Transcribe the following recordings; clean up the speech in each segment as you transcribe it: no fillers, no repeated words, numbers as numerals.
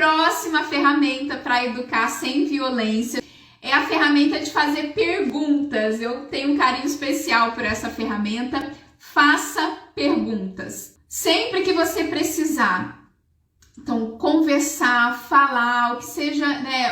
próxima ferramenta para educar sem violência é a ferramenta de fazer perguntas. Eu tenho um carinho especial por essa ferramenta. Faça perguntas. Sempre que você precisar, então, conversar, falar, o que seja,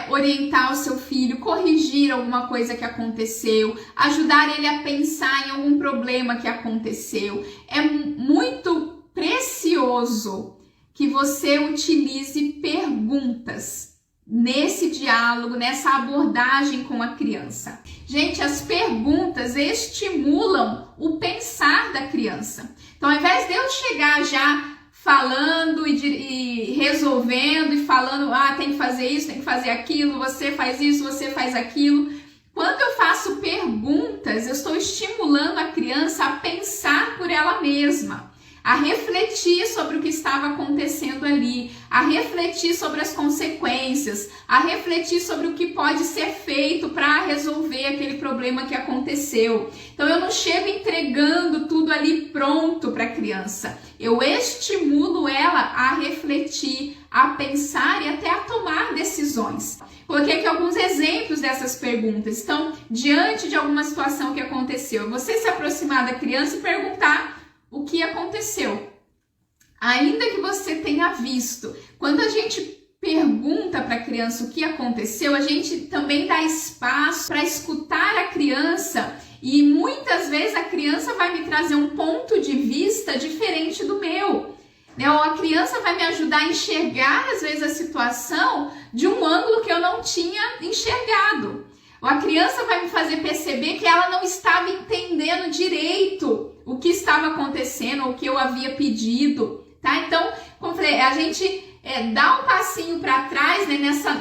orientar o seu filho, corrigir alguma coisa que aconteceu, ajudar ele a pensar em algum problema que aconteceu. É muito precioso que você utilize perguntas nesse diálogo, nessa abordagem com a criança. Gente, as perguntas estimulam o pensar da criança. Então, ao invés de eu chegar já falando e resolvendo e falando, tem que fazer isso, tem que fazer aquilo, você faz isso, você faz aquilo. Quando eu faço perguntas, eu estou estimulando a criança a pensar por ela mesma, a refletir sobre o que estava acontecendo ali, a refletir sobre as consequências, a refletir sobre o que pode ser feito para resolver aquele problema que aconteceu. Então eu não chego entregando tudo ali pronto para a criança. Eu estimulo ela a refletir, a pensar e até a tomar decisões. Coloquei aqui alguns exemplos dessas perguntas. Então, diante de alguma situação que aconteceu, você se aproximar da criança e perguntar o que aconteceu. Ainda que você tenha visto, quando a gente pergunta para a criança o que aconteceu, a gente também dá espaço para escutar a criança e muitas vezes a criança vai me trazer um ponto de vista diferente do meu. Ou a criança vai me ajudar a enxergar, às vezes, a situação de um ângulo que eu não tinha enxergado. Ou a criança vai me fazer perceber que ela não estava entendendo direito o que estava acontecendo, ou o que eu havia pedido, tá? Então, como eu falei, a gente dá um passinho para trás,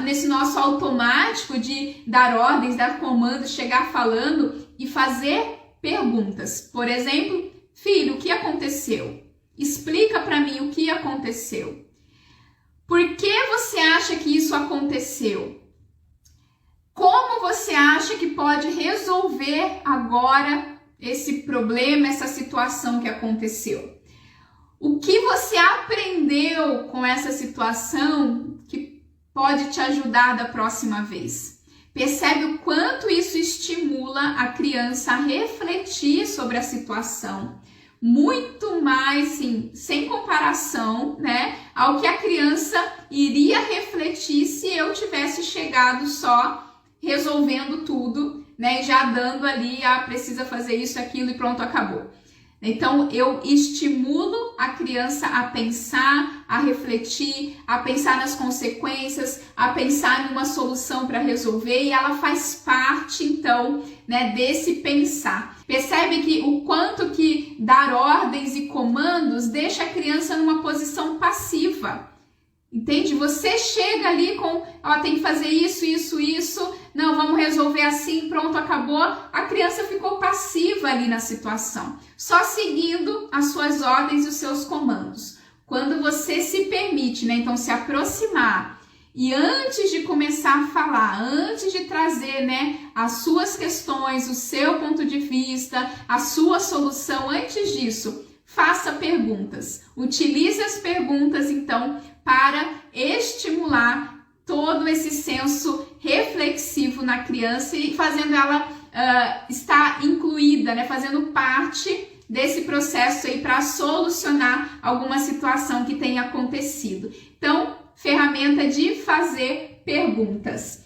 nesse nosso automático de dar ordens, dar comandos, chegar falando e fazer perguntas. Por exemplo, filho, o que aconteceu? Explica para mim o que aconteceu. Por que você acha que isso aconteceu? Como você acha que pode resolver agora esse problema, essa situação que aconteceu? O que você aprendeu com essa situação que pode te ajudar da próxima vez? Percebe o quanto isso estimula a criança a refletir sobre a situação? Muito mais, sim, sem comparação, ao que a criança iria refletir se eu tivesse chegado só resolvendo tudo, e já dando ali, precisa fazer isso, aquilo e pronto, acabou. Então, eu estimulo a criança a pensar, a refletir, a pensar nas consequências, a pensar numa solução para resolver, e ela faz parte, então, desse pensar. Percebe que o quanto que dar ordens e comandos deixa a criança numa posição passiva. Entende? Você chega ali com, tem que fazer isso, isso, isso, não, vamos resolver assim, pronto, acabou. A criança ficou passiva ali na situação, só seguindo as suas ordens e os seus comandos. Quando você se permite, então se aproximar e antes de começar a falar, antes de trazer, as suas questões, o seu ponto de vista, a sua solução, antes disso, faça perguntas. Utilize as perguntas, então, para estimular todo esse senso reflexivo na criança e fazendo ela estar incluída, fazendo parte desse processo aí para solucionar alguma situação que tenha acontecido. Então, ferramenta de fazer perguntas.